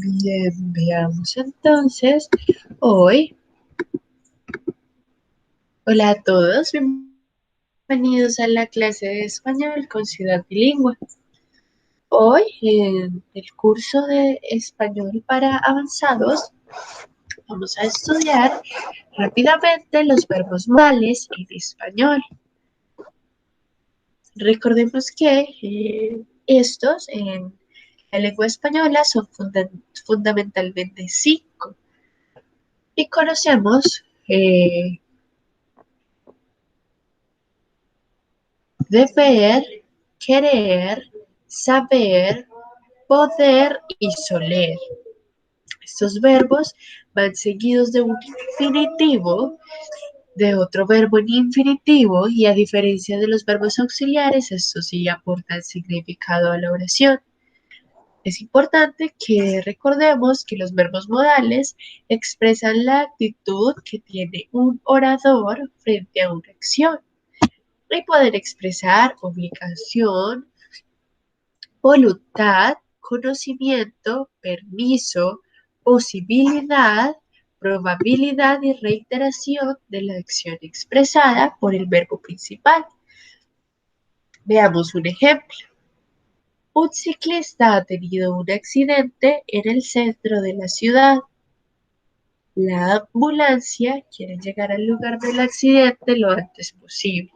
Bien, veamos entonces. Hoy, hola a todos, bienvenidos a la clase de español con Ciudad Bilingüe. Hoy, en el curso de español para avanzados, vamos a estudiar rápidamente los verbos modales en español. Recordemos que estos en la lengua española son fundamentalmente 5 y conocemos deber, querer, saber, poder y soler. Estos verbos van seguidos de un infinitivo, de otro verbo en infinitivo y a diferencia de los verbos auxiliares, estos sí aportan significado a la oración. Es importante que recordemos que los verbos modales expresan la actitud que tiene un orador frente a una acción y pueden expresar obligación, voluntad, conocimiento, permiso, posibilidad, probabilidad y reiteración de la acción expresada por el verbo principal. Veamos un ejemplo. Un ciclista ha tenido un accidente en el centro de la ciudad. La ambulancia quiere llegar al lugar del accidente lo antes posible.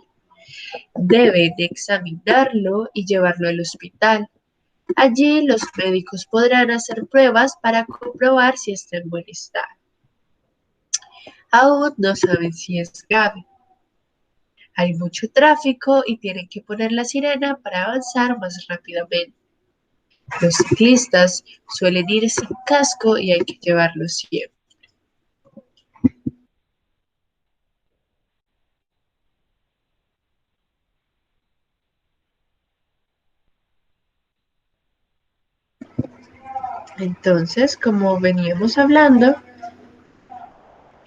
Deben examinarlo y llevarlo al hospital. Allí los médicos podrán hacer pruebas para comprobar si está en buen estado. Aún no saben si es grave. Hay mucho tráfico y tienen que poner la sirena para avanzar más rápidamente. Los ciclistas suelen ir sin casco y hay que llevarlo siempre. Entonces, como veníamos hablando,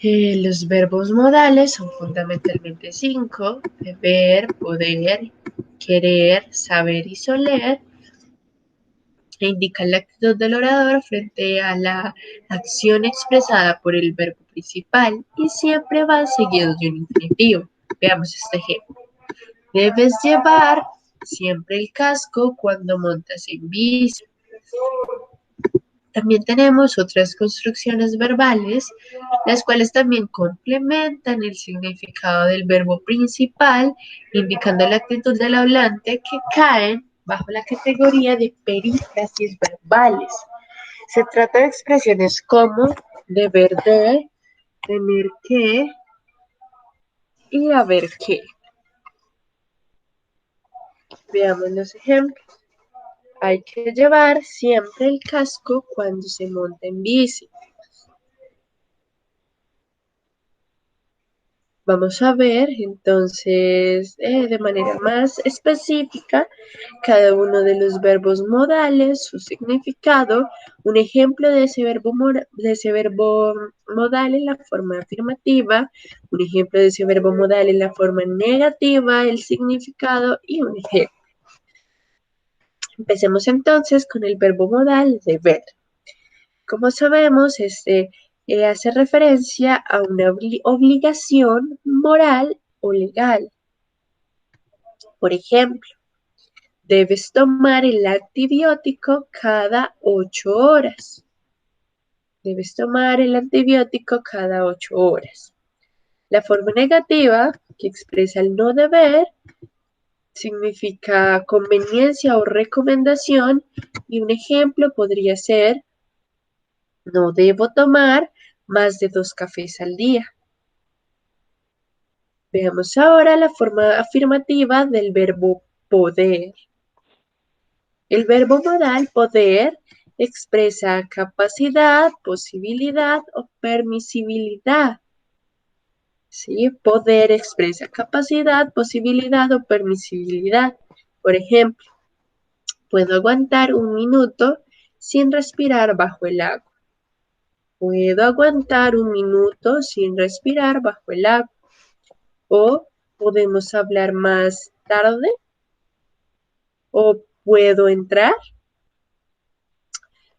los verbos modales son fundamentalmente 5: deber, poder, querer, saber y soler, e indican la actitud del orador frente a la acción expresada por el verbo principal y siempre van seguidos de un infinitivo. Veamos este ejemplo. Debes llevar siempre el casco cuando montas en bici. También tenemos otras construcciones verbales, las cuales también complementan el significado del verbo principal, indicando la actitud del hablante que caen bajo la categoría de perífrasis verbales. Se trata de expresiones como deber de, tener que y haber que. Veamos los ejemplos. Hay que llevar siempre el casco cuando se monta en bici. Vamos a ver entonces de manera más específica cada uno de los verbos modales, su significado, un ejemplo de ese verbo modal en la forma afirmativa, un ejemplo de ese verbo modal en la forma negativa, el significado y un ejemplo. Empecemos entonces con el verbo modal deber. Como sabemos, este hace referencia a una obligación moral o legal. Por ejemplo, debes tomar el antibiótico cada 8 horas. Debes tomar el antibiótico cada 8 horas. La forma negativa, que expresa el no deber, significa conveniencia o recomendación y un ejemplo podría ser no debo tomar más de 2 cafés al día. Veamos ahora la forma afirmativa del verbo poder. El verbo modal poder expresa capacidad, posibilidad o permisibilidad. ¿Sí? Poder expresa capacidad, posibilidad o permisibilidad. Por ejemplo, puedo aguantar un minuto sin respirar bajo el agua. Puedo aguantar un minuto sin respirar bajo el agua. O podemos hablar más tarde. O puedo entrar.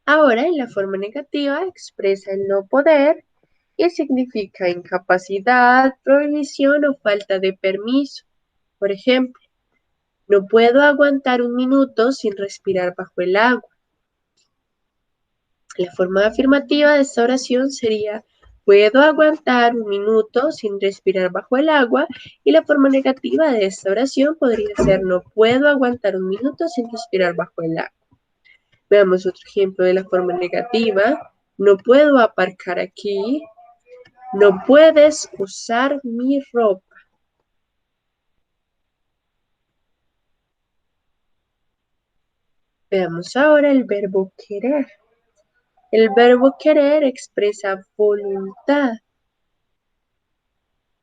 Ahora, en la forma negativa, expresa el no poder y significa incapacidad, prohibición o falta de permiso. Por ejemplo, no puedo aguantar un minuto sin respirar bajo el agua. La forma afirmativa de esta oración sería puedo aguantar un minuto sin respirar bajo el agua, y la forma negativa de esta oración podría ser no puedo aguantar un minuto sin respirar bajo el agua. Veamos otro ejemplo de la forma negativa. No puedo aparcar aquí. No puedes usar mi ropa. Veamos ahora el verbo querer. El verbo querer expresa voluntad.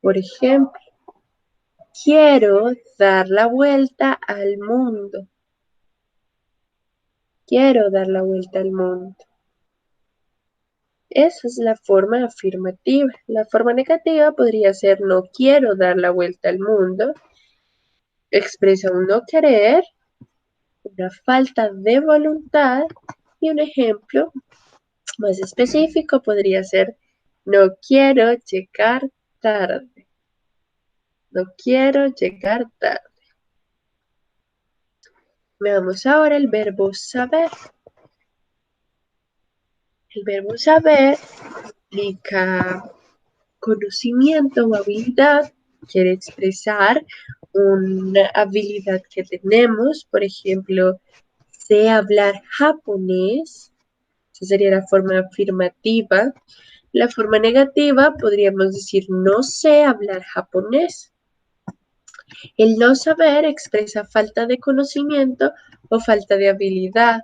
Por ejemplo, quiero dar la vuelta al mundo. Quiero dar la vuelta al mundo. Esa es la forma afirmativa. La forma negativa podría ser no quiero dar la vuelta al mundo. Expresa un no querer, una falta de voluntad, y un ejemplo más específico podría ser no quiero llegar tarde. No quiero llegar tarde. Veamos ahora el verbo saber. El verbo saber implica conocimiento o habilidad. Quiere expresar una habilidad que tenemos. Por ejemplo, sé hablar japonés. Esa sería la forma afirmativa. La forma negativa podríamos decir no sé hablar japonés. El no saber expresa falta de conocimiento o falta de habilidad.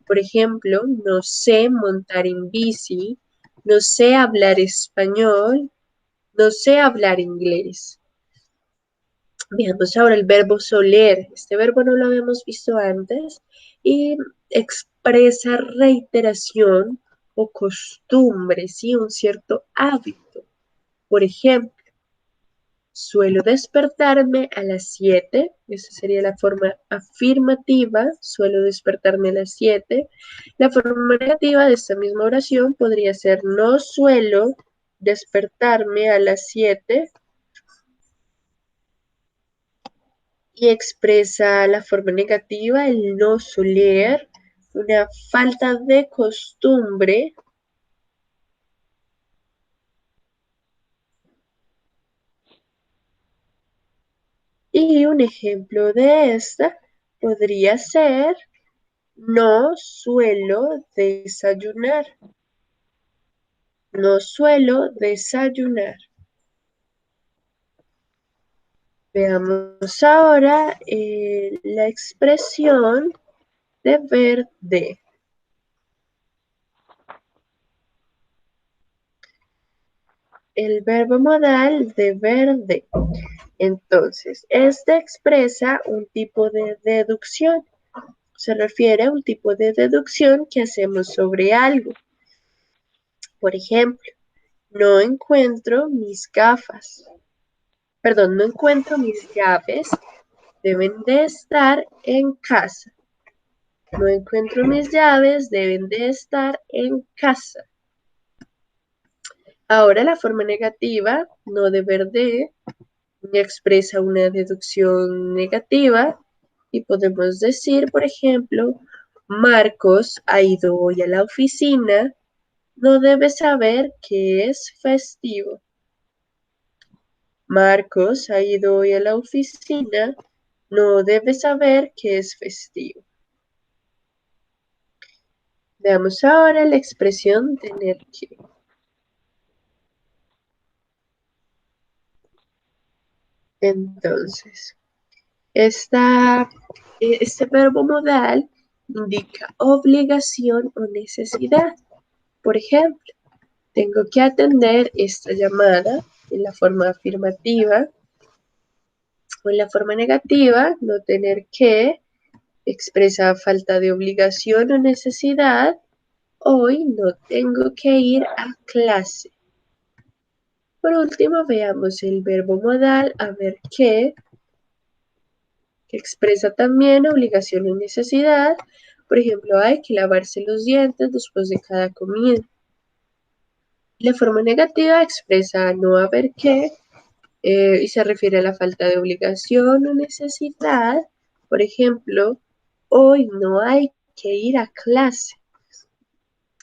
Por ejemplo, no sé montar en bici, no sé hablar español, no sé hablar inglés. Veamos ahora el verbo soler. Este verbo no lo habíamos visto antes y expresa reiteración o costumbre, ¿sí? Un cierto hábito. Por ejemplo, suelo despertarme a las 7. Esa sería la forma afirmativa. Suelo despertarme a las 7. La forma negativa de esta misma oración podría ser no suelo despertarme a las 7, y expresa la forma negativa, el no soler, una falta de costumbre. Y un ejemplo de esta podría ser no suelo desayunar. No suelo desayunar. Veamos ahora la expresión deber de. El verbo modal deber de. Entonces, este expresa un tipo de deducción. Se refiere a un tipo de deducción que hacemos sobre algo. Por ejemplo, no encuentro mis gafas. Perdón, no encuentro mis llaves. Deben de estar en casa. No encuentro mis llaves. Deben de estar en casa. Ahora la forma negativa, no deber de, expresa una deducción negativa y podemos decir, por ejemplo, Marcos ha ido hoy a la oficina, no debe saber que es festivo. Marcos ha ido hoy a la oficina, no debe saber que es festivo. Veamos ahora la expresión tener que. Entonces, este verbo modal indica obligación o necesidad. Por ejemplo, tengo que atender esta llamada en la forma afirmativa, o en la forma negativa, no tener que, expresa falta de obligación o necesidad. Hoy no tengo que ir a clase. Por último, veamos el verbo modal haber que expresa también obligación o necesidad. Por ejemplo, hay que lavarse los dientes después de cada comida. La forma negativa expresa no haber que y se refiere a la falta de obligación o necesidad. Por ejemplo, hoy no hay que ir a clase.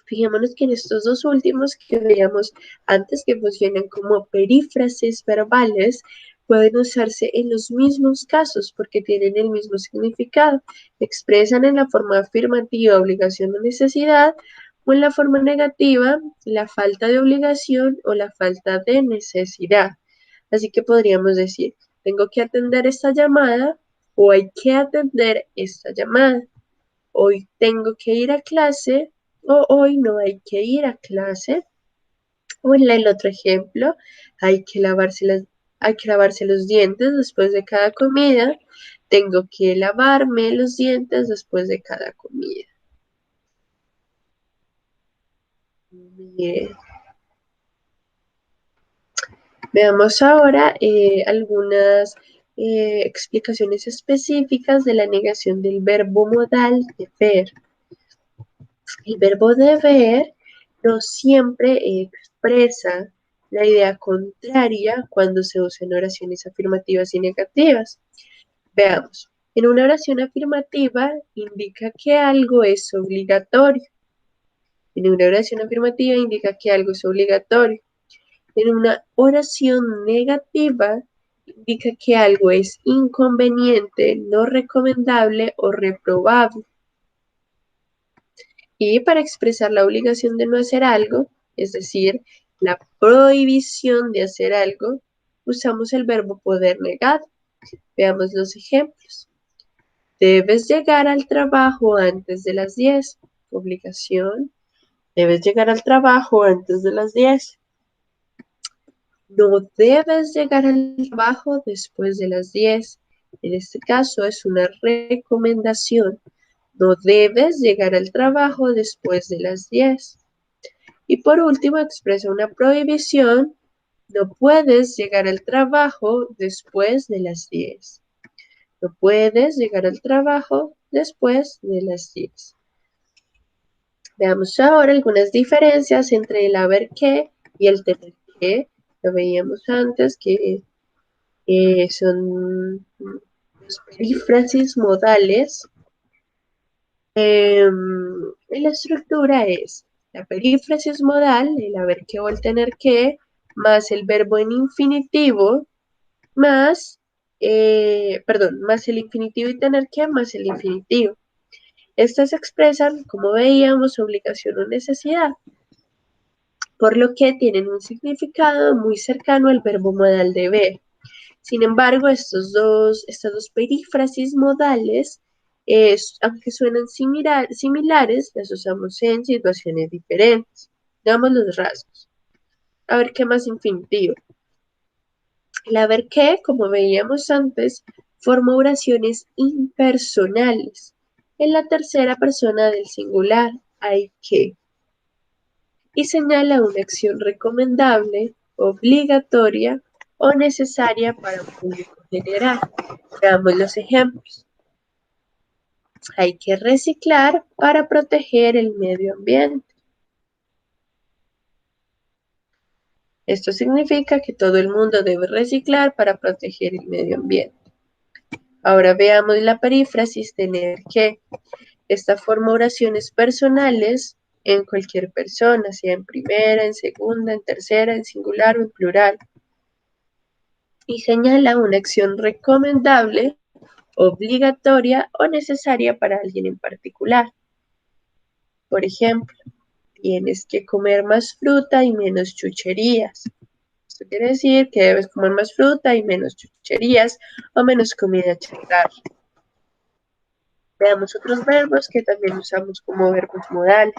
Fijémonos que en estos dos últimos que veíamos antes, que funcionan como perífrasis verbales, pueden usarse en los mismos casos porque tienen el mismo significado. Expresan en la forma afirmativa obligación o necesidad, o en la forma negativa la falta de obligación o la falta de necesidad. Así que podríamos decir, tengo que atender esta llamada o hay que atender esta llamada. Hoy tengo que ir a clase o hoy no hay que ir a clase. O en el otro ejemplo, hay que hay que lavarse los dientes después de cada comida. Tengo que lavarme los dientes después de cada comida. Bien. Veamos ahora algunas explicaciones específicas de la negación del verbo modal deber. El verbo deber no siempre expresa la idea contraria cuando se usa en oraciones afirmativas y negativas. Veamos, en una oración afirmativa indica que algo es obligatorio. En una oración afirmativa indica que algo es obligatorio. En una oración negativa indica que algo es inconveniente, no recomendable o reprobable. Y para expresar la obligación de no hacer algo, es decir, la prohibición de hacer algo, usamos el verbo poder negar. Veamos los ejemplos. Debes llegar al trabajo antes de las 10. Obligación. Debes llegar al trabajo antes de las 10. No debes llegar al trabajo después de las 10. En este caso es una recomendación. No debes llegar al trabajo después de las 10. Y por último expresa una prohibición. No puedes llegar al trabajo después de las 10. No puedes llegar al trabajo después de las 10. Veamos ahora algunas diferencias entre el haber que y el tener que. Lo veíamos antes que son los perífrasis modales. La estructura es la perífrasis modal, el haber que o el tener que, más el verbo en infinitivo, más, más el infinitivo y tener que, más el infinitivo. Estas expresan, como veíamos, obligación o necesidad, por lo que tienen un significado muy cercano al verbo modal deber. Sin embargo, estas dos perífrasis modales, aunque suenan similares, las usamos en situaciones diferentes. Veamos los rasgos. A ver qué más infinitivo. El haber que, como veíamos antes, forma oraciones impersonales. En la tercera persona del singular, hay que. Y señala una acción recomendable, obligatoria o necesaria para un público general. Veamos los ejemplos. Hay que reciclar para proteger el medio ambiente. Esto significa que todo el mundo debe reciclar para proteger el medio ambiente. Ahora veamos la perífrasis tener que. Esta forma oraciones personales en cualquier persona, sea en primera, en segunda, en tercera, en singular o en plural. Y señala una acción recomendable, obligatoria o necesaria para alguien en particular. Por ejemplo, tienes que comer más fruta y menos chucherías. Esto quiere decir que debes comer más fruta y menos chucherías o menos comida chatarra. Veamos otros verbos que también usamos como verbos modales.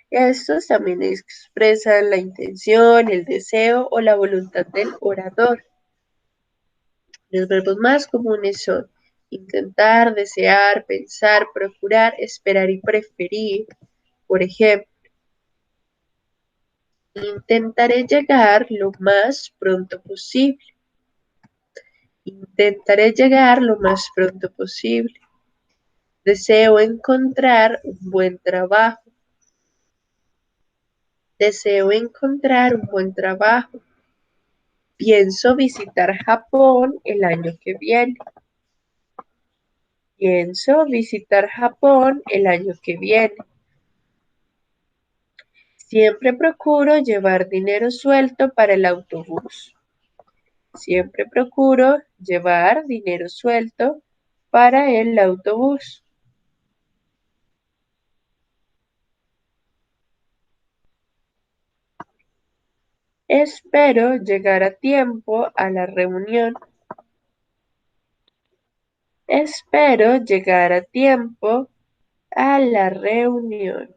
Estos también expresan la intención, el deseo o la voluntad del orador. Los verbos más comunes son intentar, desear, pensar, procurar, esperar y preferir. Por ejemplo, intentaré llegar lo más pronto posible. Intentaré llegar lo más pronto posible. Deseo encontrar un buen trabajo. Deseo encontrar un buen trabajo. Pienso visitar Japón el año que viene. Pienso visitar Japón el año que viene. Siempre procuro llevar dinero suelto para el autobús. Siempre procuro llevar dinero suelto para el autobús. Espero llegar a tiempo a la reunión. Espero llegar a tiempo a la reunión.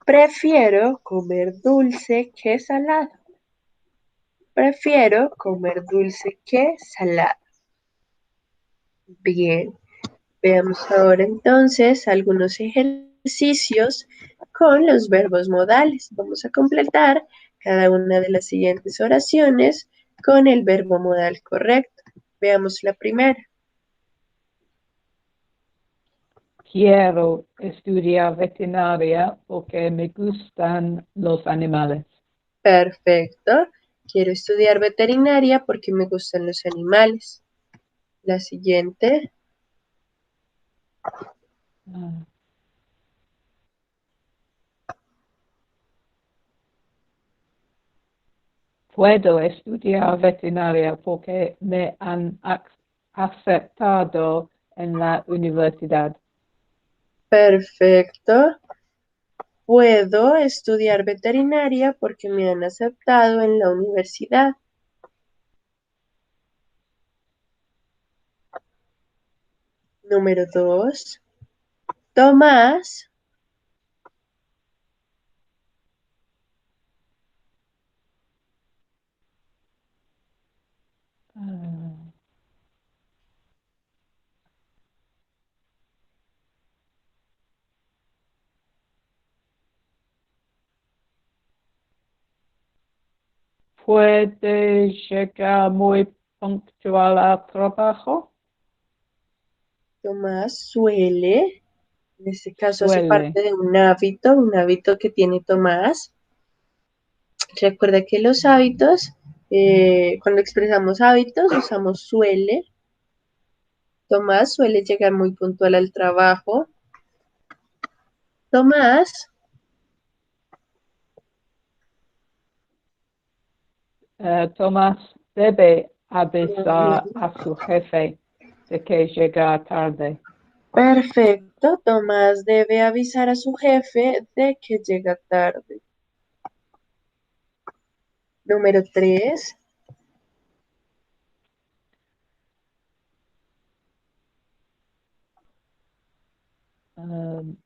Prefiero comer dulce que salado. Prefiero comer dulce que salado. Bien, veamos ahora entonces algunos ejercicios con los verbos modales. Vamos a completar cada una de las siguientes oraciones con el verbo modal correcto. Veamos la primera. Quiero estudiar veterinaria porque me gustan los animales. Perfecto. Quiero estudiar veterinaria porque me gustan los animales. La siguiente. Ah. Puedo estudiar veterinaria porque me han aceptado en la universidad. Perfecto. Puedo estudiar veterinaria porque me han aceptado en la universidad. Número 2. Tomás Ah. ¿Puede llegar muy puntual al trabajo? Tomás suele, en este caso hace Suele. parte de un hábito que tiene Tomás. Recuerda que los hábitos, cuando expresamos hábitos, usamos suele. Tomás suele llegar muy puntual al trabajo. Tomás, Tomás debe muy bien. avisar a su jefe de que llega tarde. Perfecto. Tomás debe avisar a su jefe de que llega tarde. Número 3. Um,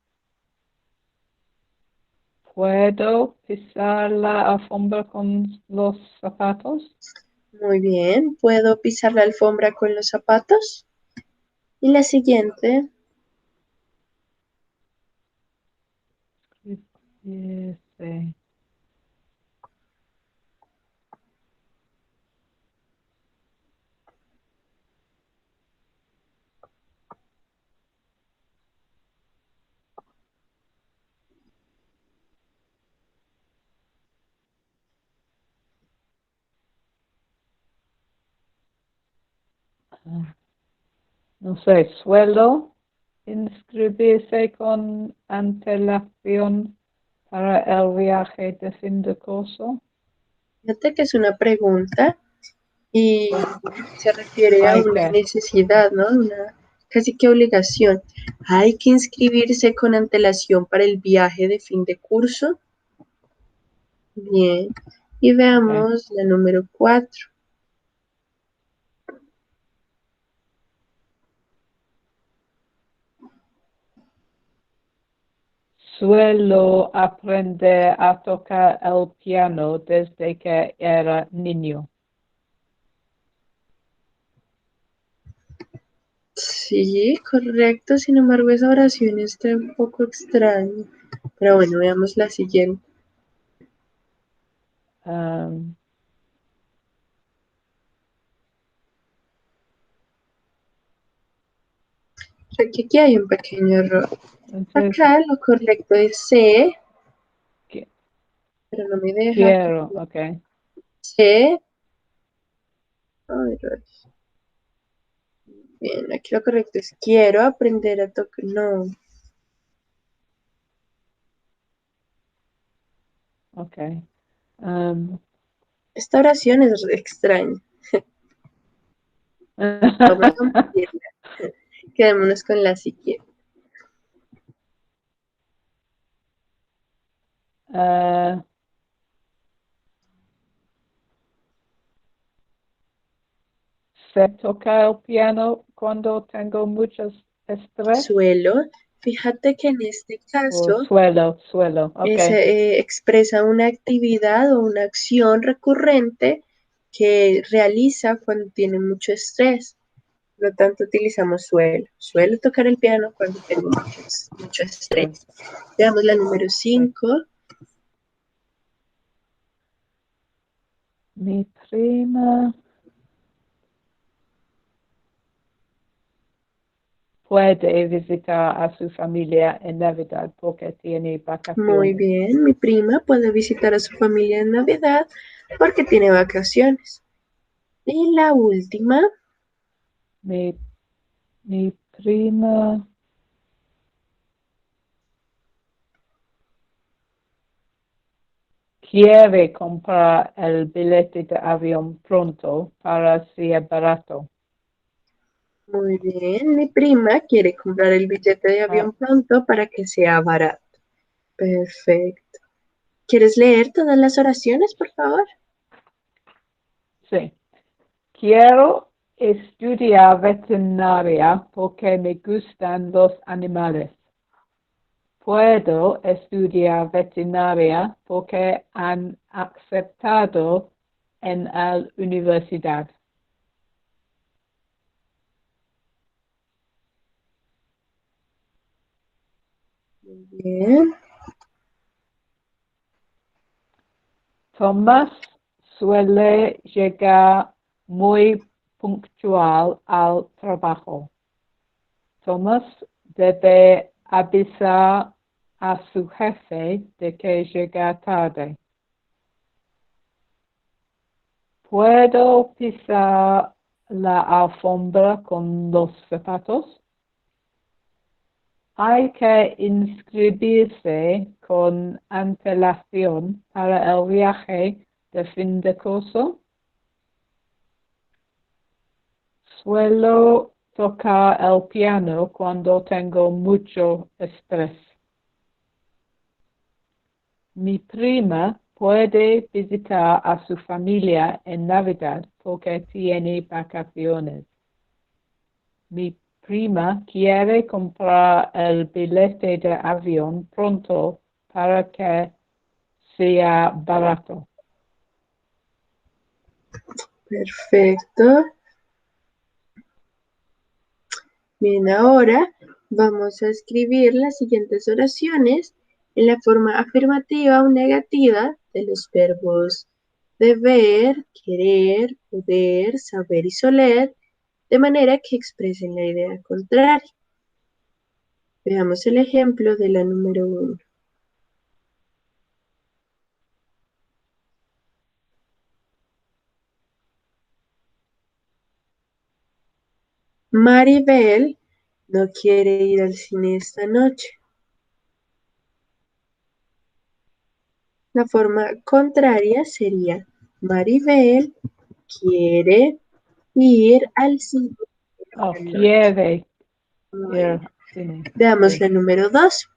¿Puedo pisar la alfombra con los zapatos? Muy bien. ¿Puedo pisar la alfombra con los zapatos? Y la siguiente. Sí. No sé, suelo inscribirse con antelación para el viaje de fin de curso. Fíjate que es una pregunta y se refiere a Hay una que. necesidad, ¿no? Una casi que obligación. Hay que inscribirse con antelación para el viaje de fin de curso. Bien. Y Ok. veamos la número 4. Suelo aprender a tocar el piano desde que era niño. Sí, correcto. Sin embargo, esa oración está un poco extraña. Pero bueno, veamos la siguiente. Um, Creo que aquí hay un pequeño error. entonces, Acá lo correcto es C, qui- pero no me deja. quiero, ok. C. Ay, rayos. Bien, aquí lo correcto es quiero aprender a tocar. No, Ok. Um, esta oración es extraña. Vamos a omitirla. Quedémonos con la siguiente. uh, ¿Se toca el piano cuando tengo mucho estrés? Suelo. Fíjate que en este ¿O caso suelo? Ok. expresa una actividad o una acción recurrente que realiza cuando tiene mucho estrés. Por lo tanto, utilizamos suelo. Suelo tocar el piano cuando tengo mucho Sí, estrés. Veamos la número sí. 5. Mi prima puede visitar a su familia en Navidad porque tiene Muy vacaciones. bien, mi prima puede visitar a su familia en Navidad porque tiene vacaciones. Y la última, Mi, mi prima quiere comprar el billete de avión pronto para ser barato. muy bien, mi prima quiere comprar el billete de Ah, avión pronto para que sea barato. Perfecto. ¿Quieres leer todas las oraciones, por favor? sí. Quiero estudiar veterinaria porque me gustan los animales. Puedo estudiar veterinaria porque han aceptado en la universidad. Muy bien. Tomás suele llegar muy puntual al trabajo. Tomás debe avisar a su jefe de que llega tarde. ¿Puedo pisar la alfombra con los zapatos? Hay que inscribirse con antelación para el viaje de fin de curso. Suelo tocar el piano cuando tengo mucho estrés. Mi prima puede visitar a su familia en Navidad porque tiene vacaciones. Mi prima quiere comprar el billete de avión pronto para que sea barato. Perfecto. Bien, ahora vamos a escribir las siguientes oraciones en la forma afirmativa o negativa de los verbos deber, querer, poder, saber y soler, de manera que expresen la idea contraria. Veamos el ejemplo de la número 1. Maribel no quiere ir al cine esta noche. La forma contraria sería Maribel quiere ir al cine Oh, esta noche. quiere Bueno, ir al cine. veamos Sí. la número 2.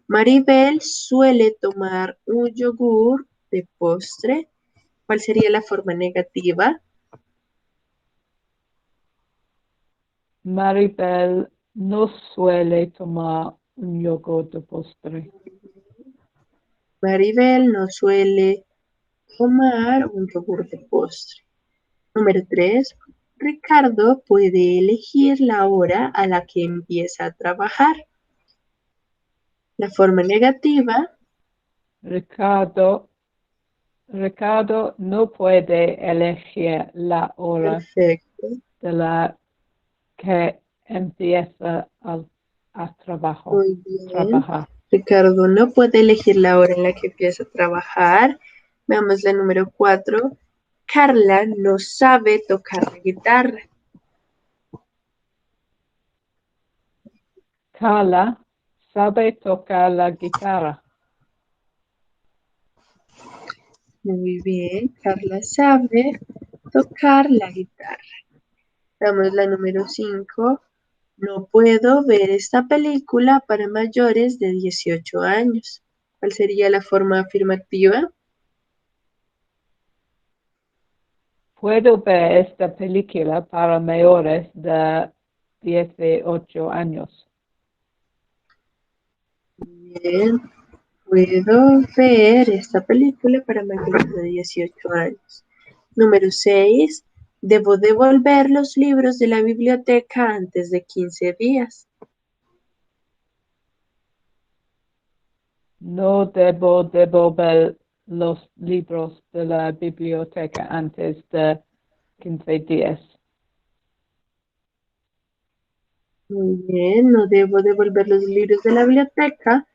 Maribel suele tomar un yogur de postre. ¿Cuál sería la forma negativa? Maribel no suele tomar un yogur de postre. Maribel no suele tomar un yogur de postre. Número 3. Ricardo puede elegir la hora a la que empieza a trabajar. La forma negativa, Ricardo no puede elegir la hora perfecto, de la que empieza a muy bien. trabajar. Ricardo no puede elegir la hora en la que empieza a trabajar. Veamos la número 4. Carla no sabe tocar la guitarra. Carla sabe tocar la guitarra. Muy bien, Carla sabe tocar la guitarra. Damos la número 5. No puedo ver esta película para mayores de 18 años. ¿Cuál sería la forma afirmativa? Puedo ver esta película para mayores de 18 años. Bien, puedo ver esta película para mayores de 18 años. Número 6. Debo devolver los libros de la biblioteca antes de 15 días. No debo devolver los libros de la biblioteca antes de 15 días. Muy bien, no debo devolver los libros de la biblioteca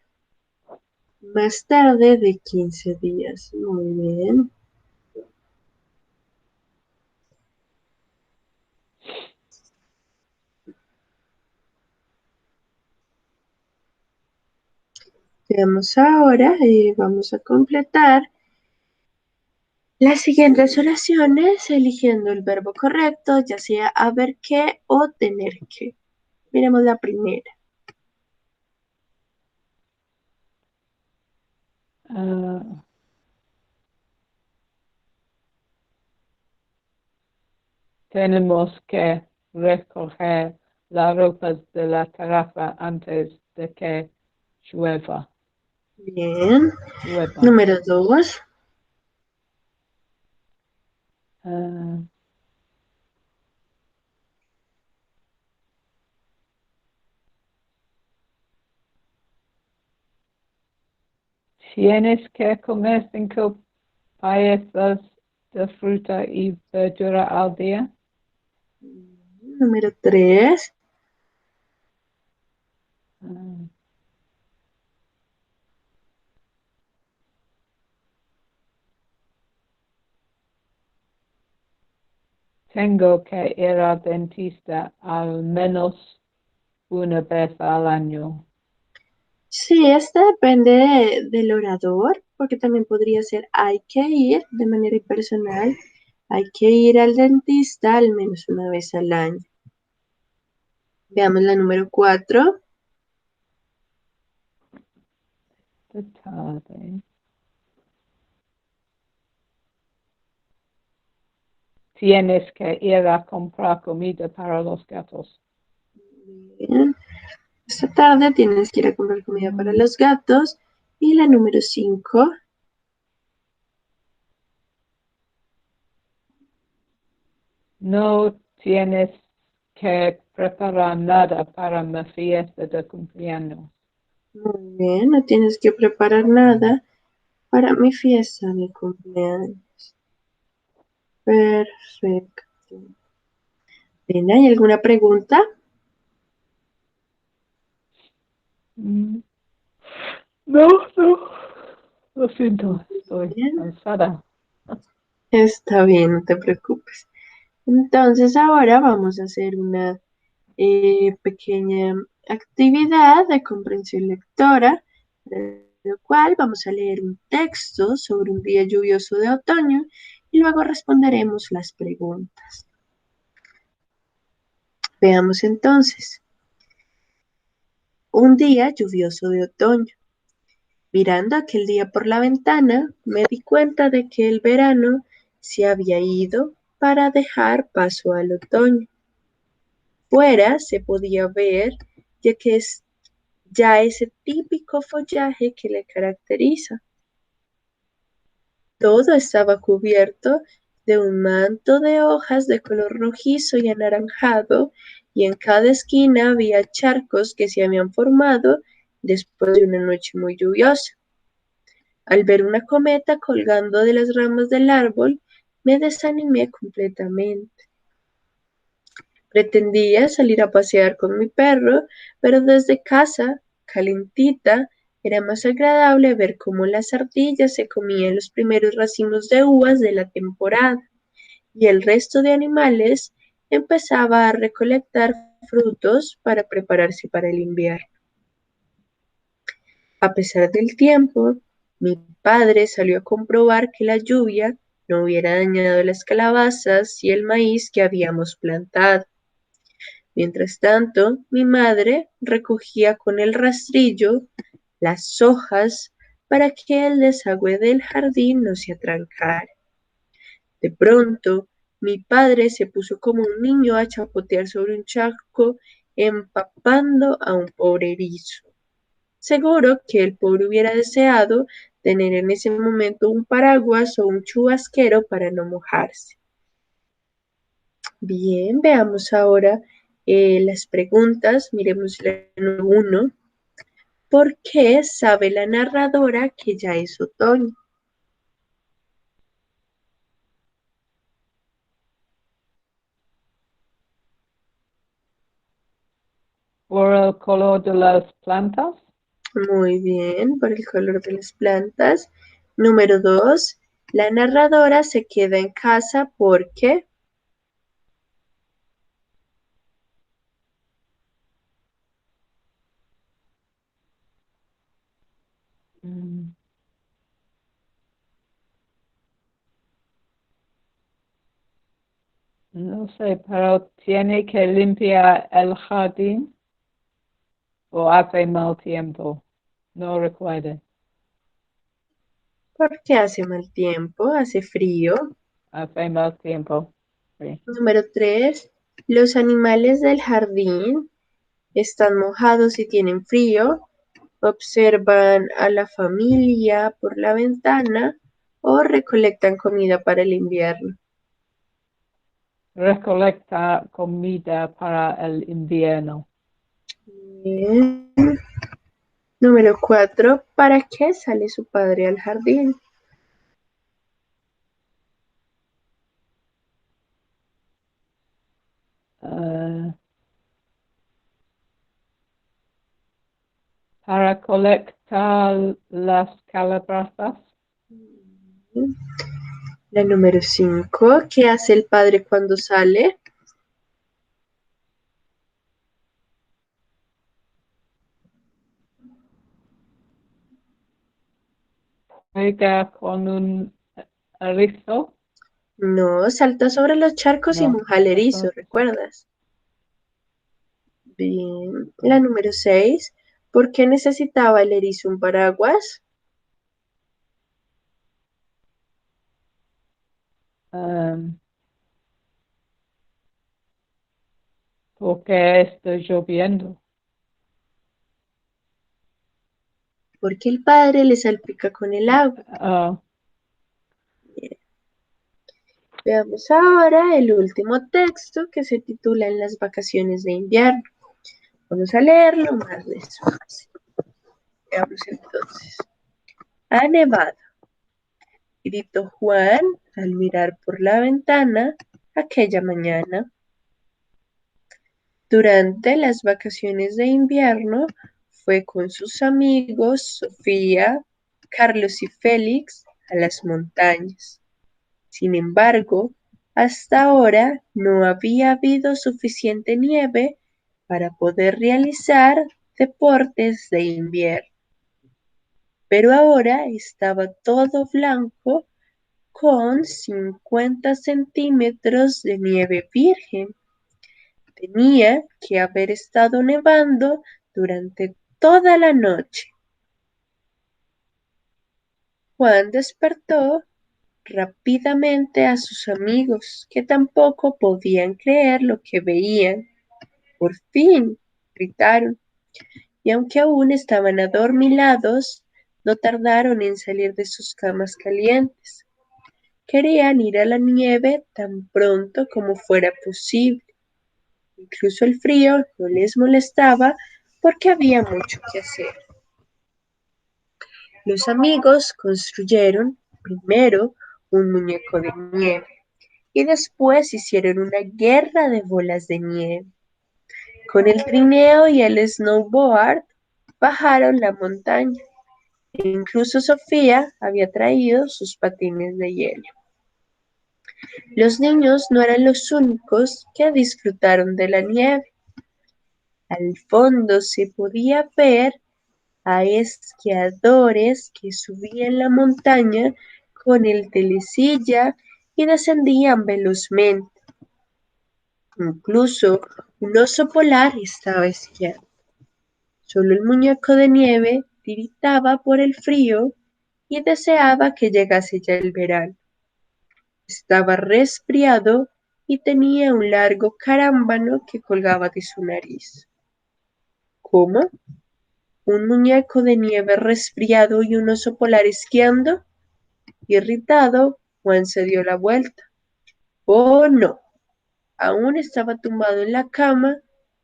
más tarde de 15 días. Muy bien. Veamos ahora, vamos a completar las siguientes oraciones eligiendo el verbo correcto, ya sea haber que o tener que. Miremos la primera. Ah, tenemos que recoger las ropas de la terraza antes de que llueva. Bien. Llueva. Número 2. Ah, tienes que comer 5 piezas de fruta y verdura al día. Número 3. Ah, tengo que ir al dentista al menos una vez al año. Sí, este depende del orador, porque también podría ser hay que ir de manera impersonal. Hay que ir al dentista al menos una vez al año. Veamos la número 4. De tarde. Tienes que ir a comprar comida para los gatos. Bien. Esta tarde tienes que ir a comprar comida para los gatos. Y la número 5. No tienes que preparar nada para mi fiesta de cumpleaños. Muy bien, no tienes que preparar nada para mi fiesta de cumpleaños. Perfecto. Bien, ¿hay alguna pregunta? Mm, No, no. Lo Muy siento, estoy bien, cansada. está bien, no te preocupes. Entonces ahora vamos a hacer una pequeña actividad de comprensión lectora, en lo cual vamos a leer un texto sobre un día lluvioso de otoño y luego responderemos las preguntas. Veamos entonces. Un día lluvioso de otoño. Mirando aquel día por la ventana, me di cuenta de que el verano se había ido para dejar paso al otoño. Fuera se podía ver ya que es ya ese típico follaje que le caracteriza. Todo estaba cubierto de un manto de hojas de color rojizo y anaranjado, y en cada esquina había charcos que se habían formado después de una noche muy lluviosa. Al ver una cometa colgando de las ramas del árbol, me desanimé completamente. Pretendía salir a pasear con mi perro, pero desde casa, calentita, era más agradable ver cómo las ardillas se comían los primeros racimos de uvas de la temporada y el resto de animales empezaba a recolectar frutos para prepararse para el invierno. A pesar del tiempo, mi padre salió a comprobar que la lluvia no hubiera dañado las calabazas y el maíz que habíamos plantado. Mientras tanto, mi madre recogía con el rastrillo las hojas para que el desagüe del jardín no se atrancara. De pronto, mi padre se puso como un niño a chapotear sobre un charco, empapando a un pobre erizo. Seguro que el pobre hubiera deseado tener en ese momento un paraguas o un chubasquero para no mojarse. Bien, veamos ahora las preguntas. Miremos la número 1. ¿Por qué sabe la narradora que ya es otoño? Por el color de las plantas. Muy bien, por el color de las plantas. Número 2. La narradora se queda en casa porque Mm, No sé, pero tiene que limpiar el jardín o hace mal tiempo. No recuerdo. porque hace mal tiempo, hace frío. Hace mal tiempo. Sí. Número 3. Los animales del jardín están mojados y tienen frío. Observan a la familia por la ventana o recolectan comida para el invierno. Recolecta comida para el invierno. Bien. Número 4. ¿Para qué sale su padre al jardín? Ah, para colectar las calabazas. La número 5. ¿Qué hace el padre cuando sale? Juega con un erizo. No, salta sobre los charcos y No. moja al erizo, ¿recuerdas? Bien. La número 6. ¿Por qué necesitaba el erizo un paraguas? Um, porque está lloviendo. Porque el padre le salpica con el agua. Ah, Bien. Veamos ahora el último texto que se titula En las vacaciones de invierno. Vamos a leerlo más despacio. Veamos entonces. Ha nevado, gritó Juan al mirar por la ventana aquella mañana. Durante las vacaciones de invierno fue con sus amigos Sofía, Carlos y Félix a las montañas. Sin embargo, hasta ahora no había habido suficiente nieve para poder realizar deportes de invierno. Pero ahora estaba todo blanco con 50 centímetros de nieve virgen. Tenía que haber estado nevando durante toda la noche. Juan despertó rápidamente a sus amigos, que tampoco podían creer lo que veían. Por fin, gritaron, y aunque aún estaban adormilados, no tardaron en salir de sus camas calientes. Querían ir a la nieve tan pronto como fuera posible. Incluso el frío no les molestaba porque había mucho que hacer. Los amigos construyeron primero un muñeco de nieve y después hicieron una guerra de bolas de nieve. Con el trineo y el snowboard bajaron la montaña. E incluso Sofía había traído sus patines de hielo. Los niños no eran los únicos que disfrutaron de la nieve. Al fondo se podía ver a esquiadores que subían la montaña con el telesilla y descendían velozmente. Incluso un oso polar estaba esquiando. Solo el muñeco de nieve tiritaba por el frío y deseaba que llegase ya el verano. Estaba resfriado y tenía un largo carámbano que colgaba de su nariz. ¿Cómo? ¿Un muñeco de nieve resfriado y un oso polar esquiando? Irritado, Juan se dio la vuelta. Oh, no. Aún estaba tumbado en la cama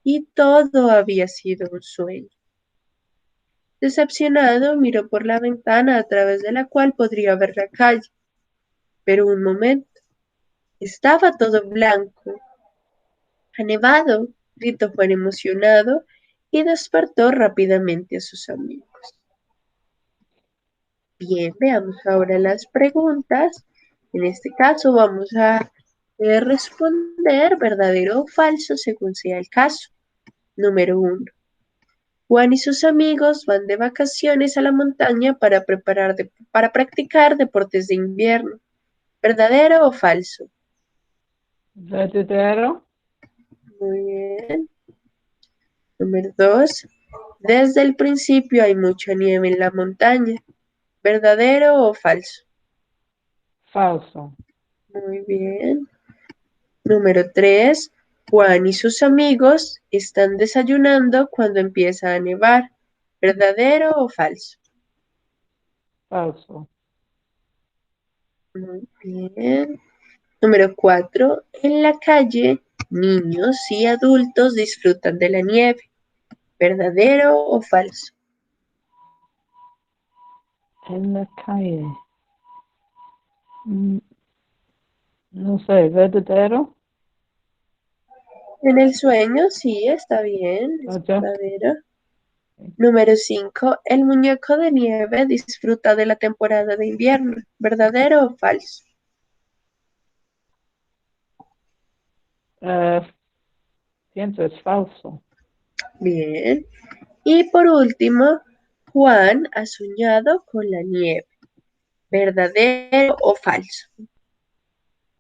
y todo había sido un sueño. Decepcionado, miró por la ventana a través de la cual podría ver la calle. Pero un momento, estaba todo blanco. Ha nevado, gritó Juan emocionado y despertó rápidamente a sus amigos. Bien, veamos ahora las preguntas. En este caso vamos a responder verdadero o falso según sea el caso. Número 1. Juan y sus amigos van de vacaciones a la montaña para practicar deportes de invierno. ¿Verdadero o falso? Verdadero. Muy bien. Número 2. Desde el principio hay mucha nieve en la montaña. ¿Verdadero o falso? Falso. Muy bien. Número 3. Juan y sus amigos están desayunando cuando empieza a nevar. ¿Verdadero o falso? Falso. Muy bien. Número 4. En la calle, niños y adultos disfrutan de la nieve. ¿Verdadero o falso? En la calle. No sé, verdadero. En el sueño, sí, está bien, es Oye, verdadero. Número 5. El muñeco de nieve disfruta de la temporada de invierno. ¿Verdadero o falso? eh, pienso es falso. Bien. Y por último, Juan ha soñado con la nieve. ¿Verdadero o falso?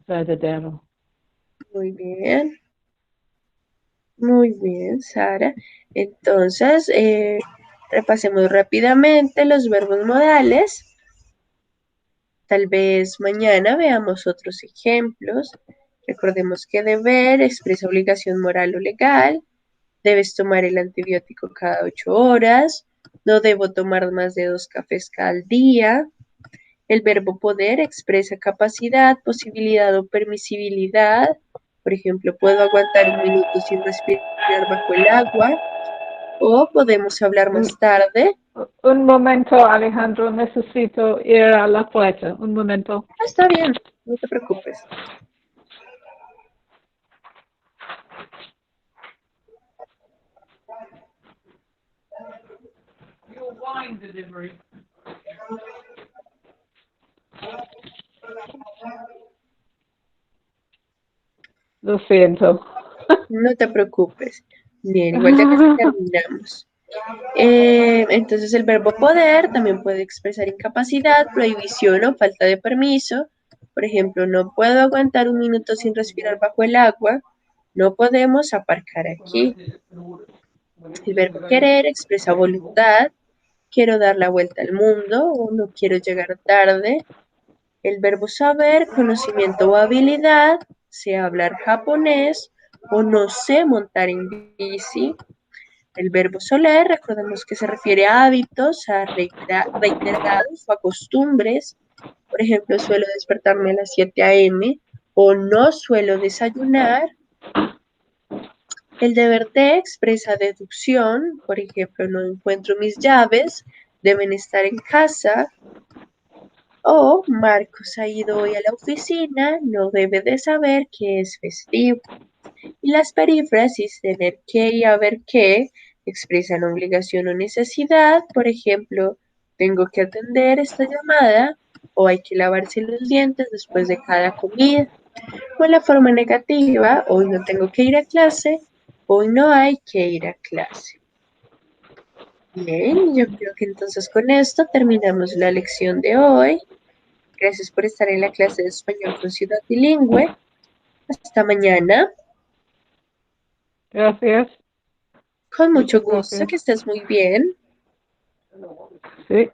Verdadero. Muy bien. Muy bien, Sara. Entonces, repasemos rápidamente los verbos modales. Tal vez mañana veamos otros ejemplos. Recordemos que deber expresa obligación moral o legal. Debes tomar el antibiótico cada 8 horas. No debo tomar más de 2 cafés cada día. El verbo poder expresa capacidad, posibilidad o permisibilidad. Por ejemplo, puedo aguantar un minuto sin respirar bajo el agua o podemos hablar Un, más tarde. un momento, Alejandro, necesito ir a la puerta. Un momento. Está bien, no te preocupes. Your wine delivery. Lo siento. No te preocupes. Bien, igual ya casi terminamos. Entonces el verbo poder también puede expresar incapacidad, prohibición o falta de permiso. Por ejemplo, no puedo aguantar un minuto sin respirar bajo el agua. No podemos aparcar aquí. El verbo querer expresa voluntad. Quiero dar la vuelta al mundo o no quiero llegar tarde. El verbo saber, conocimiento o habilidad, sé hablar japonés o no sé montar en bici. El verbo soler, recordemos que se refiere a hábitos, a reiterados o a costumbres. Por ejemplo, suelo despertarme a las 7 a.m. o no suelo desayunar. El deber de expresa deducción, por ejemplo, no encuentro mis llaves, deben estar en casa. O Marcos ha ido hoy a la oficina, no debe de saber que es festivo. Y las perífrasis tener que y haber que expresan obligación o necesidad, por ejemplo, tengo que atender esta llamada o hay que lavarse los dientes después de cada comida. O en la forma negativa, hoy no tengo que ir a clase, hoy no hay que ir a clase. Bien, yo creo que entonces con esto terminamos la lección de hoy. Gracias por estar en la clase de español con Ciudad Bilingüe. Hasta mañana. Gracias. Con mucho Muchas gusto, gracias. que estés muy bien. Sí.